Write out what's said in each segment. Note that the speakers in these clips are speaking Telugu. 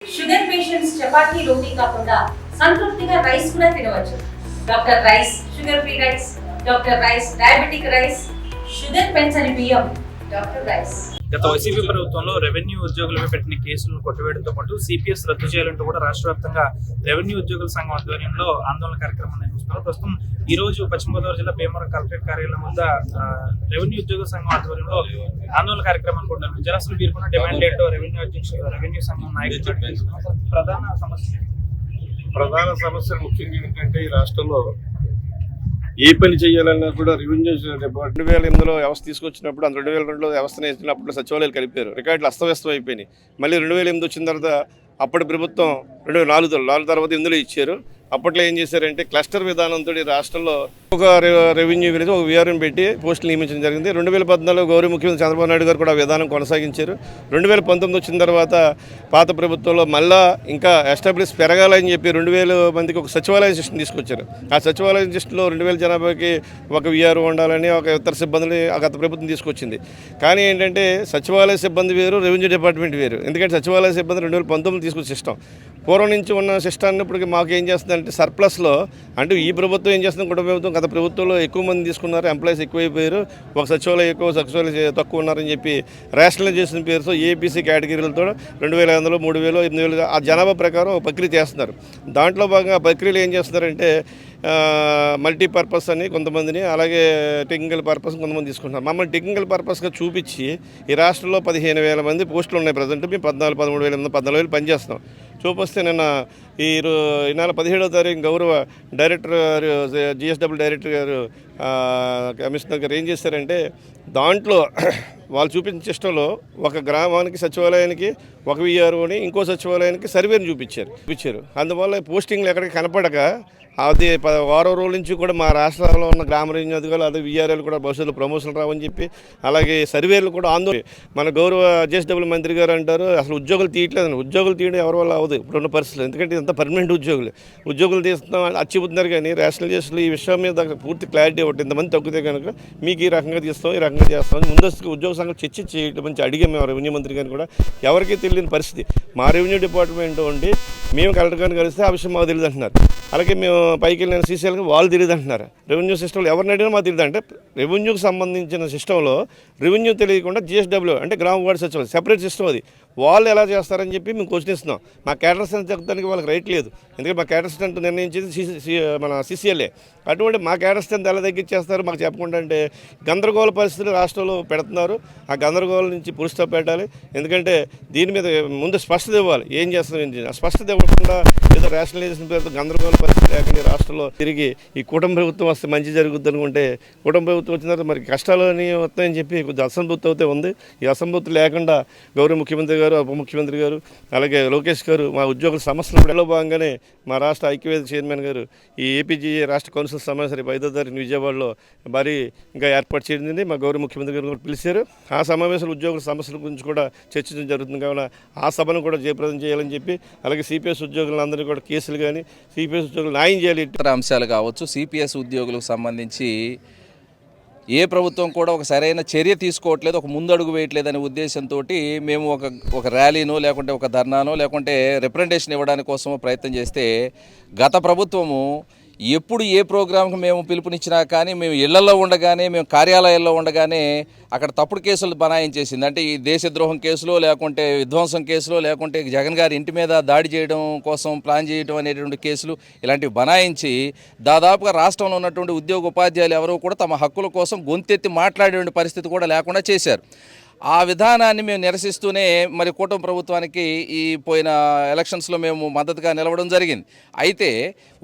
షుగర్ పేషెంట్స్ చపాతీ రోటీ కాకుండా సంతృప్తిగా రైస్ కూడా తినవచ్చు. Doctor rice, sugar free rice, doctor rice, diabetic rice, sugar పెంచని బియ్యం, డాక్టర్ రైస్. గత వైసీపీ ప్రభుత్వంలో రెవెన్యూ ఉద్యోగులపై పెట్టిన కేసులను కొట్టివేయడంతో పాటు సిపిఎస్ రద్దు చేయాలంటూ కూడా రాష్ట్ర వ్యాప్తంగా రెవెన్యూ ఉద్యోగుల సంఘం ఆధ్వర్యంలో ఆందోళన కార్యక్రమం నిర్వహిస్తున్నారు. ప్రస్తుతం ఈ రోజు పశ్చిమ గోదావరి జిల్లా భీమవరం కలెక్టరేట్ కార్యాలయం వద్ద రెవెన్యూ ఉద్యోగుల సంఘం ఆధ్వర్యంలో ఆందోళన కార్యక్రమం కూడా జలసులు వీరుకున్న డిమాండ్ ఏంటో రెవెన్యూ సంఘం నాయకులు ప్రధాన సమస్య ముఖ్యంగా ఏంటంటే ఈ రాష్ట్రంలో ఏ పని చేయాలన్నా కూడా రెవెన్యూ 2008లో వ్యవస్థ తీసుకొచ్చినప్పుడు 2002లో వ్యవస్థను వేసినప్పుడు సచివాలయాలు కలిపారు. రికార్డులు అస్తవ్యస్తం అయిపోయినాయి. మళ్ళీ 2008 వచ్చిన తర్వాత అప్పటి ప్రభుత్వం 2004 తర్వాత ఇందులో ఇచ్చారు. అప్పట్లో ఏం చేశారంటే క్లస్టర్ విధానంతో రాష్ట్రంలో ఒక రెవెన్యూ విలేజ్ ఒక వీఆర్ని పెట్టి పోస్టులు నియమించడం జరిగింది. 2014 గౌరవ ముఖ్యమంత్రి చంద్రబాబు నాయుడు గారు కూడా విధానం కొనసాగించారు. 2019 వచ్చిన తర్వాత పాత ప్రభుత్వంలో మళ్ళా ఇంకా ఎస్టాబ్లిష్ పెరగాలని చెప్పి 2000 మందికి ఒక సచివాలయ సిస్టమ్ తీసుకొచ్చారు. ఆ సచివాలయ సిస్టంలో 2000 జనాభాకి ఒక వీఆర్ ఉండాలని ఒక ఇతర సిబ్బందిని గత ప్రభుత్వం తీసుకొచ్చింది. కానీ ఏంటంటే సచివాలయ సిబ్బంది వేరు, రెవెన్యూ డిపార్ట్మెంట్ వేరు. ఎందుకంటే సచివాలయ సిబ్బంది 2019 తీసుకొచ్చే సిస్టమ్ పూర్వం నుంచి ఉన్న సిస్టాన్ని ఇప్పటికి మాకు ఏం చేస్తుందంటే సర్ప్లస్లో అంటే ఈ ప్రభుత్వం ఏం చేస్తుంది, కుటుంబ ప్రభుత్వం గత ప్రభుత్వంలో ఎక్కువ మంది తీసుకున్నారు, ఎంప్లాయీస్ ఎక్కువైపోయారు, ఒక సచివాలయం ఎక్కువ సచివాలయం తక్కువ ఉన్నారని చెప్పి రేషనలైజేషన్ పేరుతో ఏపీసీ కేటగిరీలతో 2500, 3000, 8000 ఆ జనాభా ప్రకారం ఒక ప్రక్రియ చేస్తున్నారు. దాంట్లో భాగంగా ఆ ప్రక్రియలు ఏం చేస్తున్నారంటే మల్టీపర్పస్ అని కొంతమందిని, అలాగే టెక్నికల్ పర్పస్ కొంతమంది తీసుకుంటున్నారు. మమ్మల్ని టెక్నికల్ పర్పస్గా చూపించి ఈ రాష్ట్రంలో 15,000 మంది పోస్టులు ఉన్నాయి. ప్రజెంట్ మేము 13,000 14,000 పనిచేస్తున్నాం. చూపిస్తే నిన్న ఈ నెల 17వ తారీఖు గౌరవ డైరెక్టర్ గారు జిఎస్డబ్ల్యూ డైరెక్టర్ గారు కమిషనర్ గారు ఏం చేశారంటే దాంట్లో వాళ్ళు చూపించిన సిస్టంలో ఒక గ్రామానికి సచివాలయానికి ఒక వీఆర్ఓని, ఇంకో సచివాలయానికి సర్వేని చూపించారు. అందువల్ల పోస్టింగ్లు ఎక్కడికి కనపడక అది వారం రోజుల నుంచి కూడా మా రాష్ట్రాల్లో ఉన్న గ్రామ రెవెన్యూ అధికారులు అదే వీఆర్ఎల్ కూడా భవిష్యత్తులో ప్రమోషన్లు రావని చెప్పి, అలాగే సర్వేలు కూడా ఆందోళన. మన గౌరవ జిఎస్డబ్ల్యూ మంత్రి గారు అంటారు అసలు ఉద్యోగులు తీయట్లేదని. ఉద్యోగులు తీయడం ఎవరి వల్ల అవ్వదు ఇప్పుడున్న పరిస్థితులు. ఎందుకంటే ఇంత పర్మనెంట్ ఉద్యోగులు తీస్తున్నాం అచ్చిపోతున్నారు. కానీ రేషనలైజేషన్లు ఈ విషయం మీద పూర్తి క్లారిటీ ఒకటి ఇంతమంది తగ్గితే కనుక మీకు ఈ రకంగా తీస్తాం, ఈ రకంగా చేస్తాం ముందస్తుగా ఉద్యోగ సంఘం చర్చ చేయడం మంచి అడిగాం మేము రెవెన్యూ మంత్రి గారిని కూడా. ఎవరికీ తెలియని పరిస్థితి. మా రెవెన్యూ డిపార్ట్మెంట్ ఉండి మేము కలెక్టర్ గారిని కలిస్తే ఆ విషయం మాకు తెలియదు అంటున్నారు. అలాగే మేము పైకి వెళ్ళిన సీసీఎల్కి వాళ్ళు తెలియదు అంటున్నారు. రెవెన్యూ సిస్టంలో ఎవరిని అడిగినా మాకు తెలియదు. అంటే రెవెన్యూకి సంబంధించిన సిస్టంలో రెవెన్యూ తెలియకుండా జిఎస్డబ్ల్యూ అంటే గ్రామ వార్డు సచివాలయం సెపరేట్ సిస్టమ్ అది. వాళ్ళు ఎలా చేస్తారని చెప్పి మేము క్వశ్చన్ ఇస్తున్నాం. మా క్యాడర్ స్ట్రెంత్ తగ్గడానికి వాళ్ళకి రైట్ లేదు. ఎందుకంటే మా క్యాడర్ స్ట్రెంత్ నిర్ణయించేది మన సీసీఎల్ఏ. అటువంటి మా క్యాడర్ స్ట్రెంత్ ఎలా తగ్గించేస్తారు మాకు చెప్పకుండా అంటే గందరగోళ పరిస్థితులు రాష్ట్రంలో పెడుతున్నారు. ఆ గందరగోళం నుంచి పురుషుతో పెట్టాలి. ఎందుకంటే దీని మీద ముందు స్పష్టత ఇవ్వాలి. ఏం చేస్తాం ఏంటి ఆ స్పష్టత ఇవ్వకుండా ఏదో రేషనలైజేషన్ పేరుతో గందరగోళ పరిస్థితి లేకుండా రాష్ట్రంలో తిరిగి ఈ కూటమి ప్రభుత్వం వస్తే మంచి జరుగుద్ది అనుకుంటే కూటమి ప్రభుత్వం వచ్చిన తర్వాత మరి కష్టాలు అని వస్తాయని చెప్పి కొంచెం అసంతృప్తి అయితే ఉంది. ఈ అసంతృప్తి లేకుండా గౌరవ ముఖ్యమంత్రి గారు, ఉప ముఖ్యమంత్రి గారు, అలాగే లోకేష్ గారు మా ఉద్యోగుల సమస్యలు భాగంగానే మా రాష్ట్ర ఐక్యవేద చైర్మన్ గారు ఈ ఏపీజీఏ రాష్ట్ర కౌన్సిల్ సమావేశం రేపు 5వ తారీఖు విజయవాడలో భారీ ఇంకా ఏర్పాటు చేయడింది. మా గౌరవ ముఖ్యమంత్రి గారు కూడా పిలిచారు. ఆ సమావేశంలో ఉద్యోగుల సమస్యల గురించి కూడా చర్చించడం జరుగుతుంది. కావున ఆ సభను కూడా జయప్రదం చేయాలని చెప్పి, అలాగే సిపిఎస్ ఉద్యోగులందరినీ కూడా కేసులు కానీ సిపిఎస్ ఉద్యోగులు న్యాయం చేయాలి. ఇతర అంశాలు కావచ్చు, సిపిఎస్ ఉద్యోగులకు సంబంధించి ఏ ప్రభుత్వం కూడా ఒక సరైన చర్య తీసుకోవట్లేదు, ఒక ముందడుగు వేయట్లేదనే ఉద్దేశంతో మేము ఒక ర్యాలీనో లేకుంటే ఒక ధర్నానో లేకుంటే రిప్రజెంటేషన్ ఇవ్వడానికి కోసమో ప్రయత్నం చేస్తే గత ప్రభుత్వము ఎప్పుడు ఏ ప్రోగ్రాంకి మేము పిలుపునిచ్చినా కానీ మేము ఇళ్లలో ఉండగానే, మేము కార్యాలయాల్లో ఉండగానే అక్కడ తప్పుడు కేసులు బనాయించేసింది. అంటే ఈ దేశద్రోహం కేసులో లేకుంటే విధ్వంసం కేసులో లేకుంటే జగన్ గారి ఇంటి మీద దాడి చేయడం కోసం ప్లాన్ చేయడం అనేటువంటి కేసులు ఇలాంటివి బనాయించి దాదాపుగా రాష్ట్రంలో ఉన్నటువంటి ఉద్యోగ ఉపాధ్యాయులు ఎవరో కూడా తమ హక్కుల కోసం గొంతెత్తి మాట్లాడే పరిస్థితి కూడా లేకుండా చేశారు. ఆ విధానాన్ని మేము నిరసిస్తూనే మరి కూటమి ప్రభుత్వానికి ఈ పోయిన ఎలక్షన్స్లో మేము మద్దతుగా నిలవడం జరిగింది. అయితే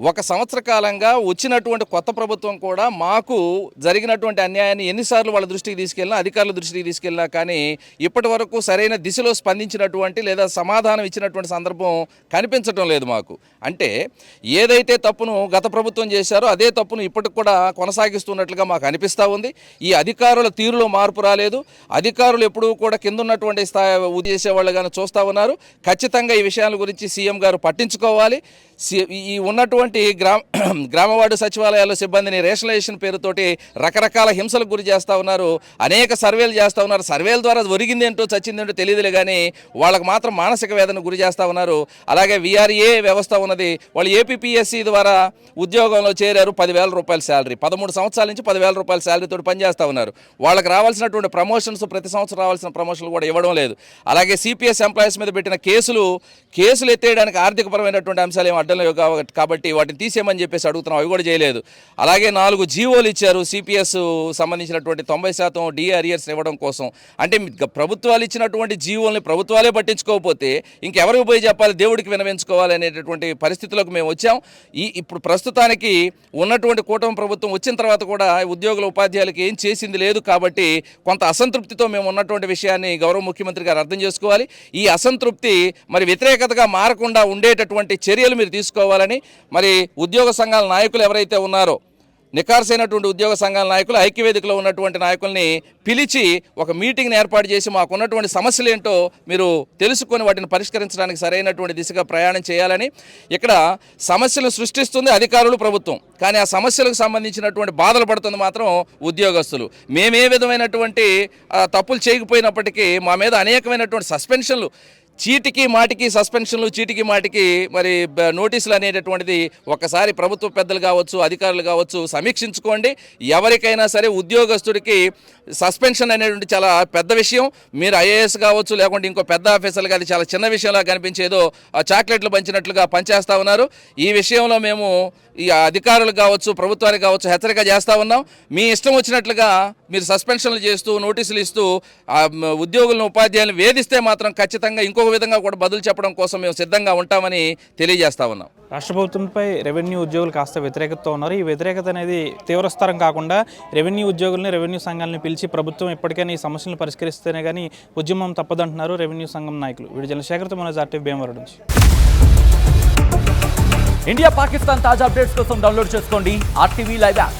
1 సంవత్సర కాలంగా వచ్చినటువంటి కొత్త ప్రభుత్వం కూడా మాకు జరిగినటువంటి అన్యాయాన్ని ఎన్నిసార్లు వాళ్ళ దృష్టికి తీసుకెళ్ళినా, అధికారుల దృష్టికి తీసుకెళ్ళినా కానీ ఇప్పటి వరకు సరైన దిశలో స్పందించినటువంటి లేదా సమాధానం ఇచ్చినటువంటి సందర్భం కనిపించడం లేదు మాకు. అంటే ఏదైతే తప్పును గత ప్రభుత్వం చేశారో అదే తప్పును ఇప్పటికి కూడా కొనసాగిస్తున్నట్లుగా మాకు అనిపిస్తూ ఉంది. ఈ అధికారుల తీరులో మార్పు రాలేదు. అధికారులు ఎప్పుడూ కూడా కింద ఉన్నటువంటి స్థాయి ఉద్దేశే వాళ్ళు కానీ చూస్తూ ఉన్నారు. ఖచ్చితంగా ఈ విషయాల గురించి సీఎం గారు పట్టించుకోవాలి. ఈ ఉన్నటువంటి గ్రామ వార్డు సచివాలయాల్లో సిబ్బందిని రేషనలైజేషన్ పేరుతోటి రకరకాల హింసలకు గురి చేస్తూ ఉన్నారు. అనేక సర్వేలు చేస్తూ ఉన్నారు. సర్వేల ద్వారా ఒరిగింది ఏంటో చచ్చిందేంటో తెలియదులే కానీ వాళ్ళకు మాత్రం మానసిక వేదన గురి చేస్తూ ఉన్నారు. అలాగే విఆర్ఏ వ్యవస్థ ఉన్నది. వాళ్ళు ఏపీపీఎస్సీ ద్వారా ఉద్యోగంలో చేరారు. 10,000 రూపాయల శాలరీ, 13 సంవత్సరాల నుంచి 10,000 రూపాయల శాలరీతో పనిచేస్తూ ఉన్నారు. వాళ్ళకి రావాల్సినటువంటి ప్రమోషన్స్, ప్రతి సంవత్సరం రావాల్సిన ప్రమోషన్లు కూడా ఇవ్వడం లేదు. అలాగే సిపిఎస్ ఎంప్లాయీస్ మీద పెట్టిన కేసులు ఎత్తేయడానికి ఆర్థికపరమైనటువంటి అంశాలు ఏమి అడ్డం లేవు కాబట్టి వాటిని తీసేయమని చెప్పేసి అడుగుతున్నాం. అవి కూడా చేయలేదు. అలాగే 4 జీవోలు ఇచ్చారు సిపిఎస్ సంబంధించినటువంటి 90% డిఆర్ఇయర్స్ ఇవ్వడం కోసం. అంటే ప్రభుత్వాలు ఇచ్చినటువంటి జీవోల్ని ప్రభుత్వాలే పట్టించుకోకపోతే ఇంకెవరికి పోయి చెప్పాలి, దేవుడికి వినవించుకోవాలి అనేటటువంటి పరిస్థితులకు మేము వచ్చాం. ఇప్పుడు ప్రస్తుతానికి ఉన్నటువంటి కూటమి ప్రభుత్వం వచ్చిన తర్వాత కూడా ఉద్యోగుల ఉపాధ్యాయులకి ఏం చేసింది లేదు కాబట్టి కొంత అసంతృప్తితో మేము ఉన్నటువంటి విషయాన్ని గౌరవ ముఖ్యమంత్రి గారు అర్థం చేసుకోవాలి. ఈ అసంతృప్తి మరి వ్యతిరేకతగా మారకుండా ఉండేటటువంటి చర్యలు మీరు తీసుకోవాలని మరి ఉద్యోగ సంఘాల నాయకులు ఎవరైతే ఉన్నారో, నిఖార్సైనటువంటి ఉద్యోగ సంఘాల నాయకులు, ఐక్యవేదికలో ఉన్నటువంటి నాయకుల్ని పిలిచి ఒక మీటింగ్ని ఏర్పాటు చేసి మాకున్నటువంటి సమస్యలు ఏంటో మీరు తెలుసుకొని వాటిని పరిష్కరించడానికి సరైనటువంటి దిశగా ప్రయాణం చేయాలని. ఇక్కడ సమస్యలు సృష్టిస్తుంది అధికారులు, ప్రభుత్వం, కానీ ఆ సమస్యలకు సంబంధించినటువంటి బాధలు పడుతుంది మాత్రం ఉద్యోగస్తులు. మేమే విధమైనటువంటి తప్పులు చేయకపోయినప్పటికీ మా మీద అనేకమైనటువంటి సస్పెన్షన్లు, చీటికి మాటికి సస్పెన్షన్లు, చీటికి మాటికి మరి నోటీసులు అనేటటువంటిది ఒక్కసారి ప్రభుత్వ పెద్దలు కావచ్చు, అధికారులు కావచ్చు సమీక్షించుకోండి. ఎవరికైనా సరే ఉద్యోగస్తుడికి సస్పెన్షన్ అనేటువంటి చాలా పెద్ద విషయం. మీరు ఐఏఎస్ కావచ్చు, లేకుంటే ఇంకో పెద్ద ఆఫీసర్లుగా అది చాలా చిన్న విషయంలా కనిపించేదో చాక్లెట్లు పంచినట్లుగా పనిచేస్తూ ఉన్నారు. ఈ విషయంలో మేము ఈ అధికారులు కావచ్చు, ప్రభుత్వానికి కావచ్చు హెచ్చరిక చేస్తూ ఉన్నాం. మీ ఇష్టం వచ్చినట్లుగా మీరు సస్పెన్షన్లు చేస్తూ, నోటీసులు ఇస్తూ ఉద్యోగులను, ఉపాధ్యాయులను వేధిస్తే మాత్రం ఖచ్చితంగా ఇంకొక విధంగా కూడా బదులు చెప్పడం కోసం మేము సిద్ధంగా ఉంటామని తెలియజేస్తా ఉన్నాం. రాష్ట్ర ప్రభుత్వంపై రెవెన్యూ ఉద్యోగులు కాస్త వ్యతిరేకతతో ఉన్నారు. ఈ వ్యతిరేకత అనేది తీవ్రస్తరం కాకుండా రెవెన్యూ ఉద్యోగుల్ని, రెవెన్యూ సంఘాలను పిలిచి ప్రభుత్వం ఎప్పటికైనా ఈ సమస్యలను పరిష్కరిస్తేనే కానీ ఉద్యమం తప్పదంటున్నారు రెవెన్యూ సంఘం నాయకులు. వీడి చంద్రశేఖర్తో మనోజ్, RTV భీమవరం నుంచి. ఇండియా పాకిస్తాన్ తాజా అప్డేట్స్ కోసం డౌన్లోడ్ చేసుకోండి RTV లైవ్ యాప్.